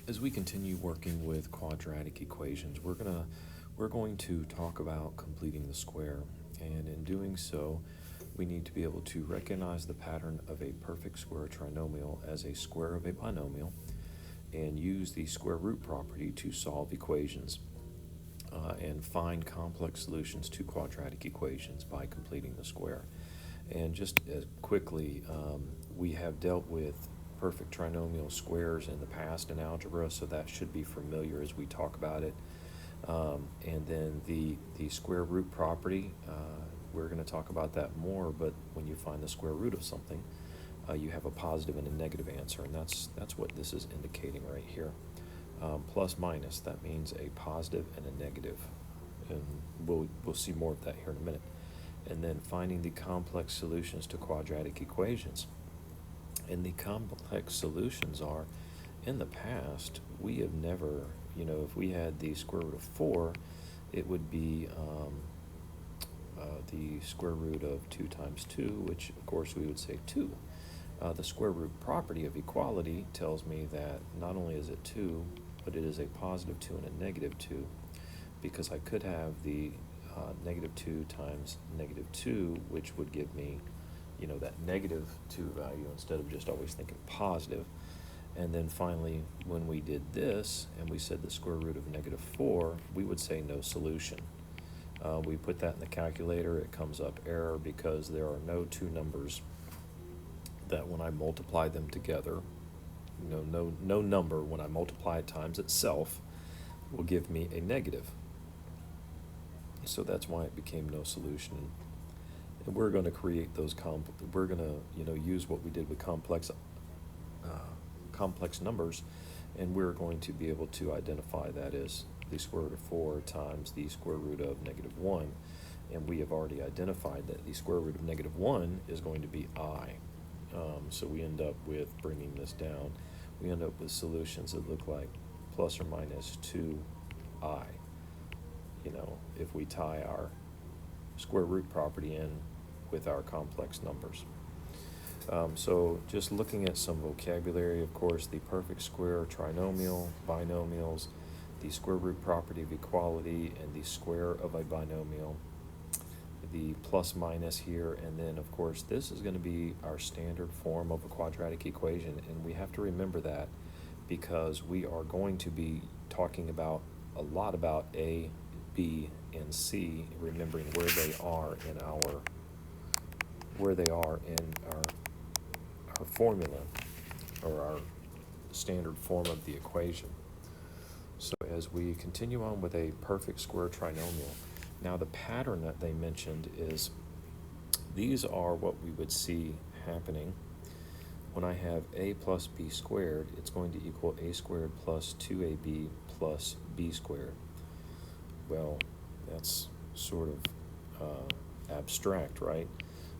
As we continue working with quadratic equations, we're going to talk about completing the square, and in doing so, we need to be able to recognize the pattern of a perfect square trinomial as a square of a binomial, and use the square root property to solve equations and find complex solutions to quadratic equations by completing the square. And just as quickly, we have dealt with perfect trinomial squares in the past in algebra, so that should be familiar as we talk about it. And then the square root property, we're going to talk about that more, but when you find the square root of something, you have a positive and a negative answer, and that's what this is indicating right here. Plus minus, that means a positive and a negative, and we'll see more of that here in a minute. And then finding the complex solutions to quadratic equations. And the complex solutions are, in the past, we have never, if we had the square root of 4, it would be the square root of 2 times 2, which of course we would say 2. The square root property of equality tells me that not only is it 2, but it is a positive 2 and a negative 2, because I could have the negative 2 times negative 2, which would give me, that negative 2 value instead of just always thinking positive. And then finally, when we did this and we said the square root of negative 4, we would say no solution. We put that in the calculator, it comes up error because there are no two numbers that when I multiply them together, no number when I multiply it times itself will give me a negative. So that's why it became no solution. And we're going to create those we're going to use what we did with complex numbers, and we're going to be able to identify that as the square root of 4 times the square root of negative 1, and we have already identified that the square root of negative 1 is going to be I. So we end up with, bringing this down, we end up with solutions that look like plus or minus 2I, if we tie our square root property in with our complex numbers. So just looking at some vocabulary, of course, the perfect square, trinomial, binomials, the square root property of equality, and the square of a binomial, the plus minus here, and then of course this is going to be our standard form of a quadratic equation, and we have to remember that because we are going to be talking about a lot about A, B, and C, remembering where they are in our formula, or our standard form of the equation. So as we continue on with a perfect square trinomial, now the pattern that they mentioned is, these are what we would see happening when I have a plus b squared. It's going to equal a squared plus 2ab plus b squared. Well, that's sort of abstract, right?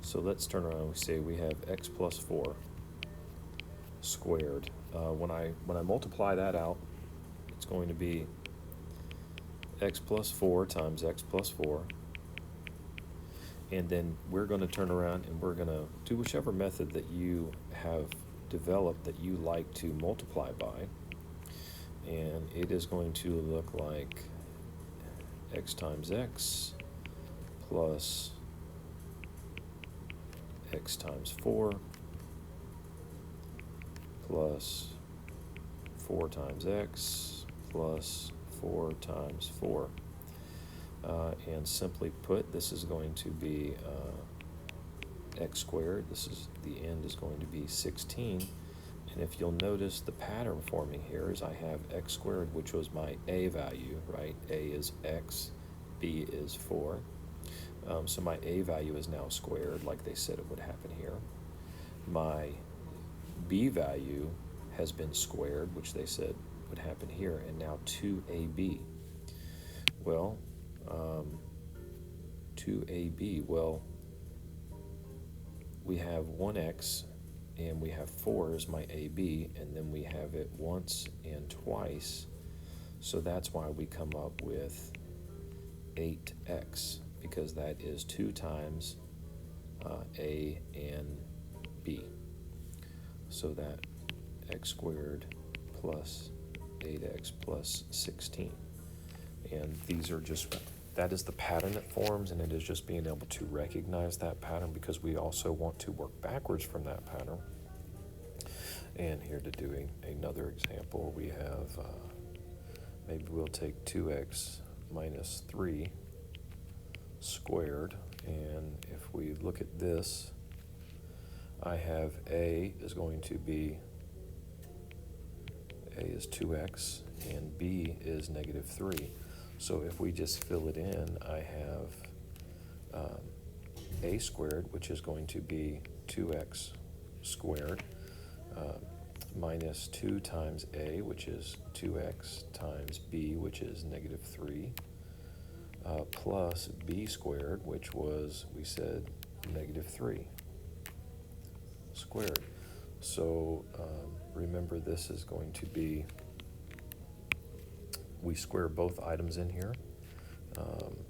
So let's turn around and we say we have x plus 4 squared. When I multiply that out, it's going to be x plus 4 times x plus 4. And then we're going to turn around and we're going to do whichever method that you have developed that you like to multiply by. And it is going to look like x times x plus x times 4 plus 4 times x plus 4 times 4. And simply put, this is going to be x squared. The end is going to be 16. And if you'll notice, the pattern forming here is I have x squared, which was my a value, right? A is x, b is 4. So my a value is now squared, like they said it would happen here. My b value has been squared, which they said would happen here, and now 2ab. Well, 2ab, well, we have 1x and we have 4 as my ab, and then we have it once and twice, so that's why we come up with 8x, because that is 2 times a and b. So that x squared plus 8x plus 16. And these are just, that is the pattern it forms, and it is just being able to recognize that pattern because we also want to work backwards from that pattern. And here to do another example, we have, maybe we'll take 2x minus 3 squared, and if we look at this, I have a is going to be, a is 2x, and b is negative 3. So if we just fill it in, I have a squared, which is going to be 2x squared, minus 2 times a, which is 2x, times b, which is negative 3, plus b squared, which was, we said, negative 3 squared. So remember, this is going to be, we square both items in here.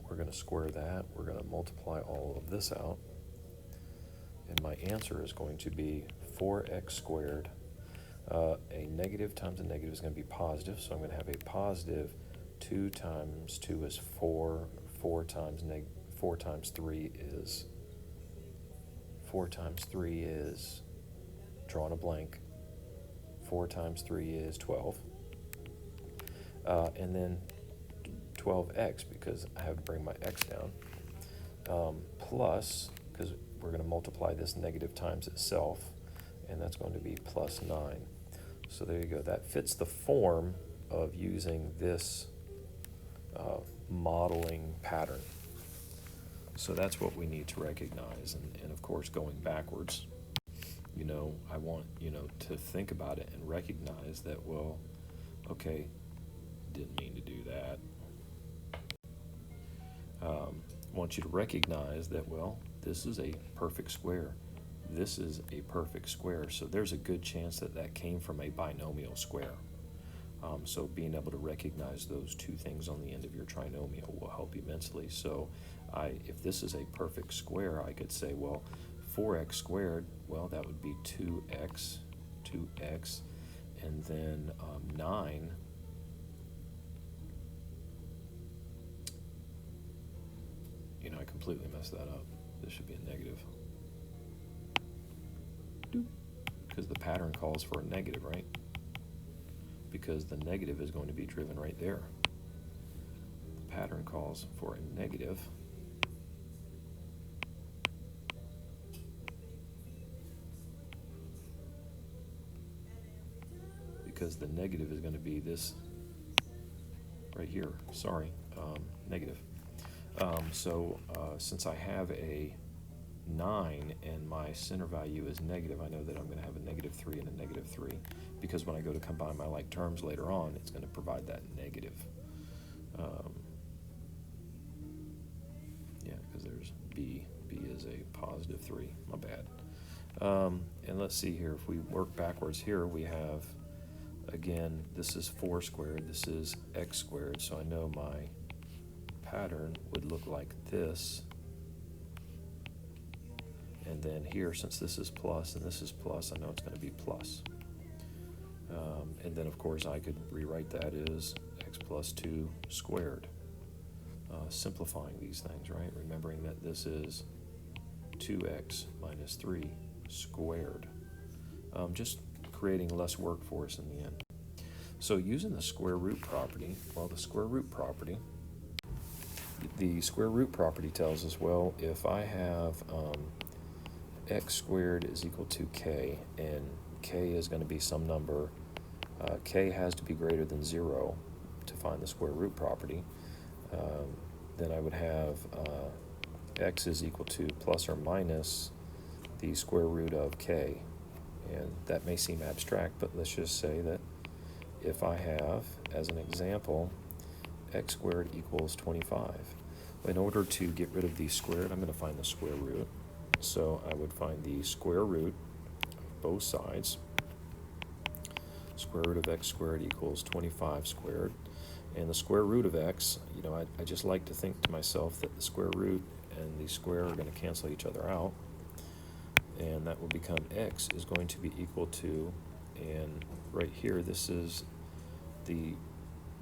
We're going to square that. We're going to multiply all of this out. And my answer is going to be 4x squared. A negative times a negative is going to be positive, so I'm going to have a positive 2 times 2 is 4. 4 times 3 is, 4 times 3 is, drawing a blank, 4 times 3 is 12. And then 12x, because I have to bring my x down, plus, because we're going to multiply this negative times itself, and that's going to be plus 9. So there you go. That fits the form of using this modeling pattern. So that's what we need to recognize. And of course, going backwards, you know, I want, you know, to think about it and recognize that, well, okay, didn't mean to do that. I want you to recognize that, well, this is a perfect square. This is a perfect square. So there's a good chance that that came from a binomial square. So being able to recognize those two things on the end of your trinomial will help immensely. So if this is a perfect square, I could say, well, 4x squared, well, that would be 2x, and then 9. You know, I completely messed that up. This should be a negative. Because the pattern calls for a negative, right? Because the negative is going to be driven right there. The pattern calls for a negative. Because the negative is going to be this right here. Sorry, negative. So since I have a 9 and my center value is negative, I know that I'm going to have a negative 3 and a negative 3, because when I go to combine my like terms later on, it's going to provide that negative. Yeah, because there's b is a positive 3, my bad. And let's see here, if we work backwards here, we have, again, this is 4 squared, this is x squared, so I know my pattern would look like this. And then here, since this is plus and this is plus, I know it's going to be plus. And then, of course, I could rewrite that as x plus 2 squared. Simplifying these things, right? Remembering that this is 2x minus 3 squared. Just creating less work for us in the end. So using the square root property, well, the square root property tells us, well, if I have x squared is equal to k, and k is going to be some number, k has to be greater than 0 to find the square root property, then I would have x is equal to plus or minus the square root of k. And that may seem abstract, but let's just say that if I have, as an example, x squared equals 25. In order to get rid of the squared, I'm going to find the square root. So I would find the square root of both sides. Square root of x squared equals 25 squared. And the square root of x, you know, I just like to think to myself that the square root and the square are going to cancel each other out. And that will become x is going to be equal to, and right here, this is the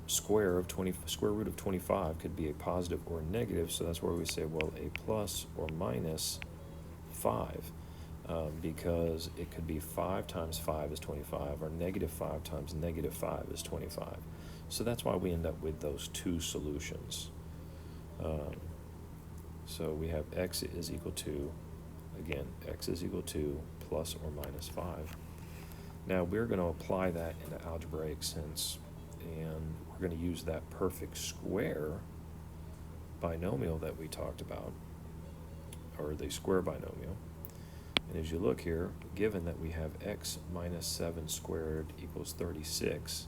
square root of 25 could be a positive or a negative, so that's where we say, well, a plus or minus 5, because it could be 5 times 5 is 25, or negative 5 times negative 5 is 25. So that's why we end up with those two solutions. So we have x is equal to, again, x is equal to plus or minus 5. Now we're going to apply that in an algebraic sense, and we're going to use that perfect square binomial that we talked about, or the square binomial. And as you look here, given that we have x minus 7 squared equals 36,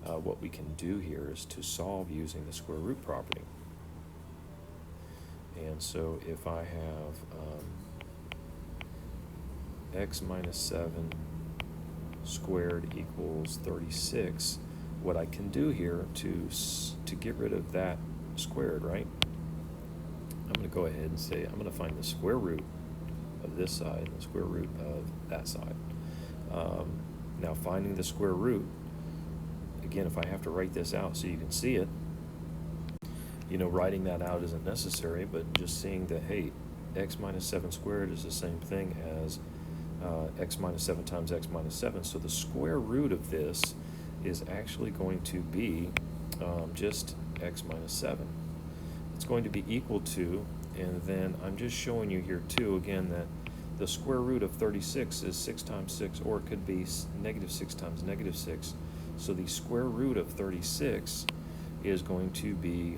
what we can do here is to solve using the square root property. And so if I have x minus 7 squared equals 36, what I can do here to get rid of that squared, right? I'm going to go ahead and say I'm going to find the square root of this side and the square root of that side. Now finding the square root, again, if I have to write this out so you can see it, writing that out isn't necessary, but just seeing that, hey, x minus 7 squared is the same thing as x minus 7 times x minus 7. So the square root of this is actually going to be just x minus 7. It's going to be equal to, and then I'm just showing you here too, again, that the square root of 36 is 6 times 6, or it could be negative 6 times negative 6. So the square root of 36 is going to be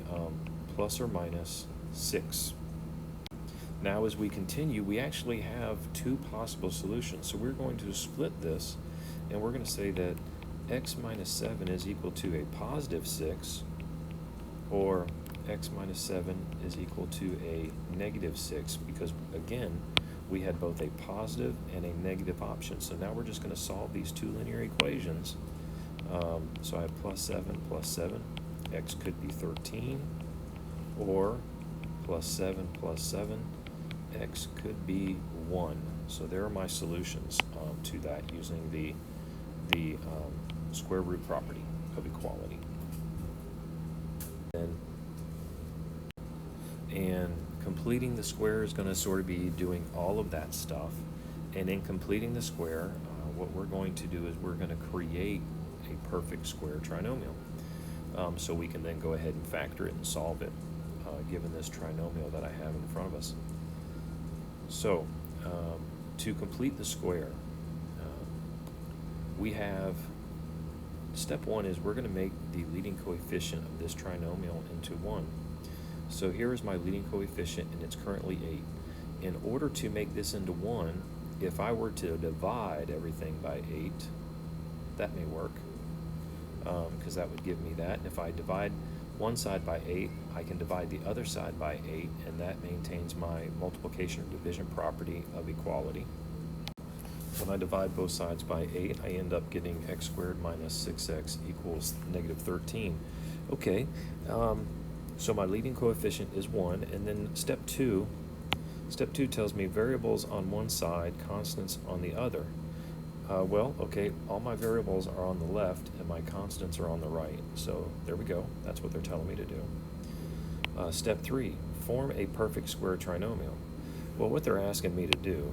plus or minus 6. Now as we continue, we actually have two possible solutions. So we're going to split this, and we're going to say that x minus 7 is equal to a positive 6, or x minus 7 is equal to a negative 6, because again, we had both a positive and a negative option. So now we're just going to solve these two linear equations. So I have plus 7, x could be 13, or plus 7, x could be 1. So there are my solutions to that using the square root property of equality. And completing the square is going to sort of be doing all of that stuff. And in completing the square, what we're going to do is we're going to create a perfect square trinomial. So we can then go ahead and factor it and solve it, given this trinomial that I have in front of us. So to complete the square, we have, step one is we're going to make the leading coefficient of this trinomial into 1. So here is my leading coefficient, and it's currently 8. In order to make this into 1, if I were to divide everything by 8, that may work, because that would give me that. And if I divide one side by 8, I can divide the other side by 8, and that maintains my multiplication or division property of equality. When I divide both sides by 8, I end up getting x squared minus 6x equals negative 13. Okay, so my leading coefficient is 1, and then step 2 tells me variables on one side, constants on the other. Well, okay, all my variables are on the left and my constants are on the right. So there we go. That's what they're telling me to do. Step 3, form a perfect square trinomial. Well, what they're asking me to do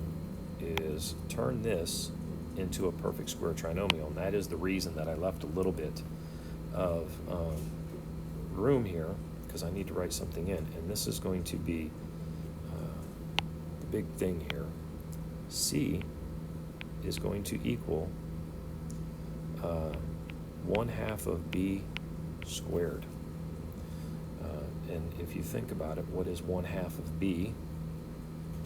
is turn this into a perfect square trinomial, and that is the reason that I left a little bit of room here, because I need to write something in, and this is going to be the big thing here. C is going to equal 1/2 of b squared. And if you think about it, what is 1/2 of b?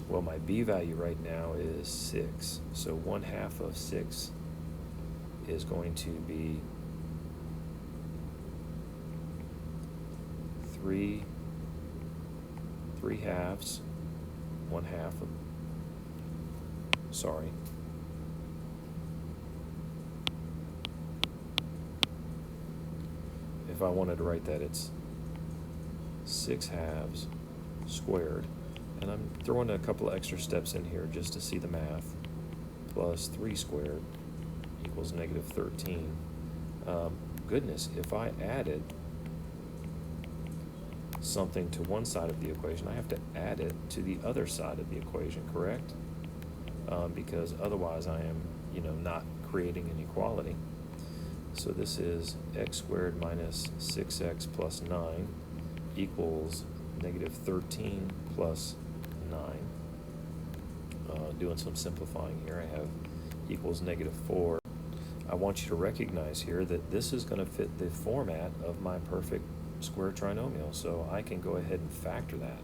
Well, my b value right now is 6. So 1/2 of 6 is going to be 3 halves, 1/2 of, sorry. If I wanted to write that, it's 6 halves squared. And I'm throwing a couple of extra steps in here just to see the math. Plus 3 squared equals negative 13. goodness, if I added something to one side of the equation, I have to add it to the other side of the equation, correct? Because otherwise I am, not creating an equality. So this is x squared minus 6x plus 9 equals negative 13 plus 9. Doing some simplifying here, I have equals negative 4. I want you to recognize here that this is going to fit the format of my perfect square trinomial, so I can go ahead and factor that,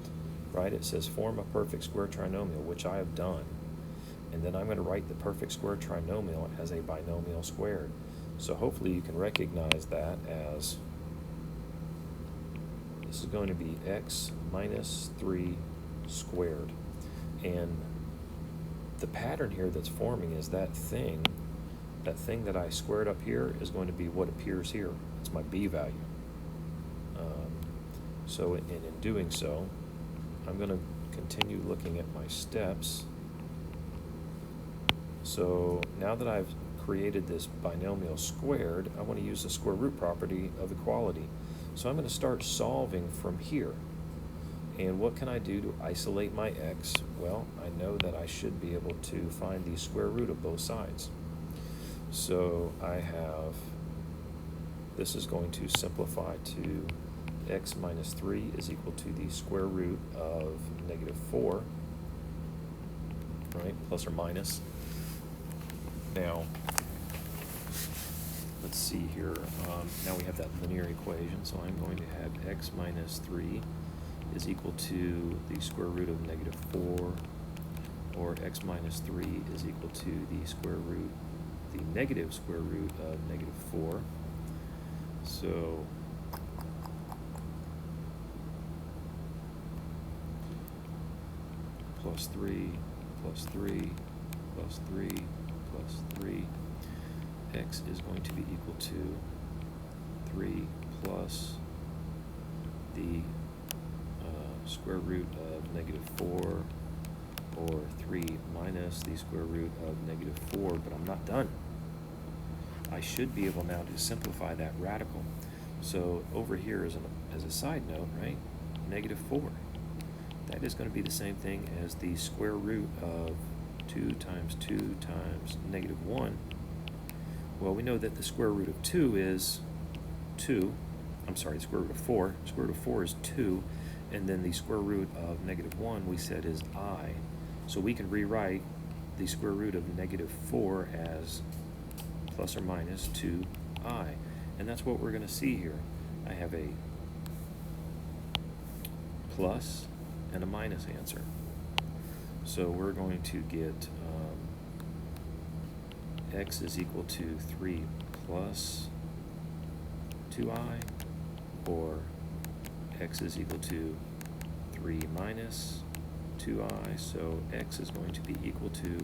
right? It says form a perfect square trinomial, which I have done, and then I'm going to write the perfect square trinomial as a binomial squared. So hopefully you can recognize that as this is going to be x minus 3 squared, and the pattern here that's forming is that thing that I squared up here is going to be what appears here. It's my b value. So in doing so, I'm going to continue looking at my steps. So now that I've created this binomial squared, I want to use the square root property of equality. So I'm going to start solving from here. And what can I do to isolate my x? Well, I know that I should be able to find the square root of both sides. So I have, this is going to simplify to x minus 3 is equal to the square root of negative 4, right, plus or minus. Now, let's see here. Now we have that linear equation, so I'm going to have x minus 3 is equal to the square root of negative 4, or x minus 3 is equal to the square root, the negative square root of negative 4. So plus 3, plus 3, plus 3, plus 3. X is going to be equal to 3 plus the square root of negative 4, or 3 minus the square root of negative 4, but I'm not done. I should be able now to simplify that radical. So over here as a side note, right, negative 4. That is going to be the same thing as the square root of 2 times 2 times negative 1. Well, we know that the square root of 2 is 2. I'm sorry, the square root of 4. The square root of 4 is 2. And then the square root of negative 1 we said is I. So we can rewrite the square root of negative 4 as plus or minus 2i. And that's what we're going to see here. I have a plus and a minus answer. So we're going to get x is equal to 3 plus 2i, or x is equal to 3 minus 2i, so x is going to be equal to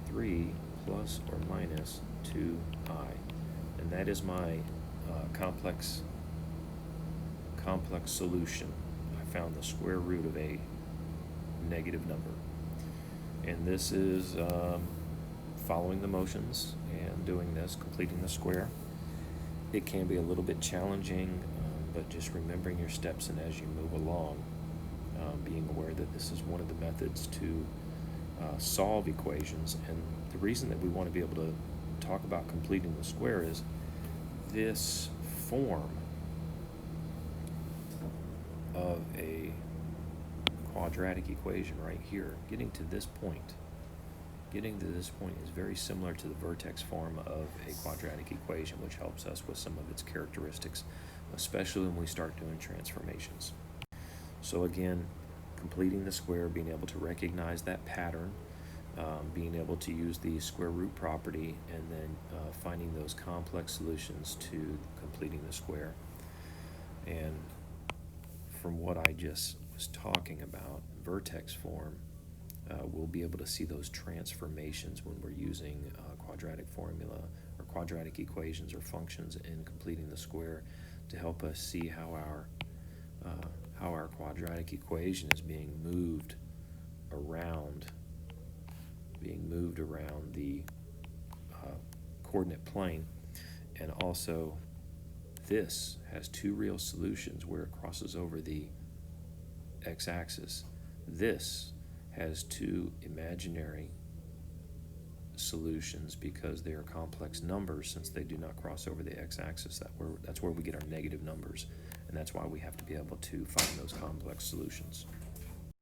3 plus or minus 2i. And that is my complex solution. I found the square root of a negative number. And this is following the motions and doing this, completing the square. It can be a little bit challenging, but just remembering your steps and as you move along, being aware that this is one of the methods to solve equations. And the reason that we want to be able to talk about completing the square is this form of a quadratic equation right here, getting to this point is very similar to the vertex form of a quadratic equation, which helps us with some of its characteristics, especially when we start doing transformations. So again, completing the square, being able to recognize that pattern, being able to use the square root property, and then finding those complex solutions to completing the square. And from what I just was talking about, vertex form, we'll be able to see those transformations when we're using quadratic formula or quadratic equations or functions in completing the square to help us see how our quadratic equation is being moved around the coordinate plane. And also, this has two real solutions where it crosses over the x-axis. This has two imaginary solutions because they are complex numbers since they do not cross over the x-axis. That's where we get our negative numbers, and that's why we have to be able to find those complex solutions.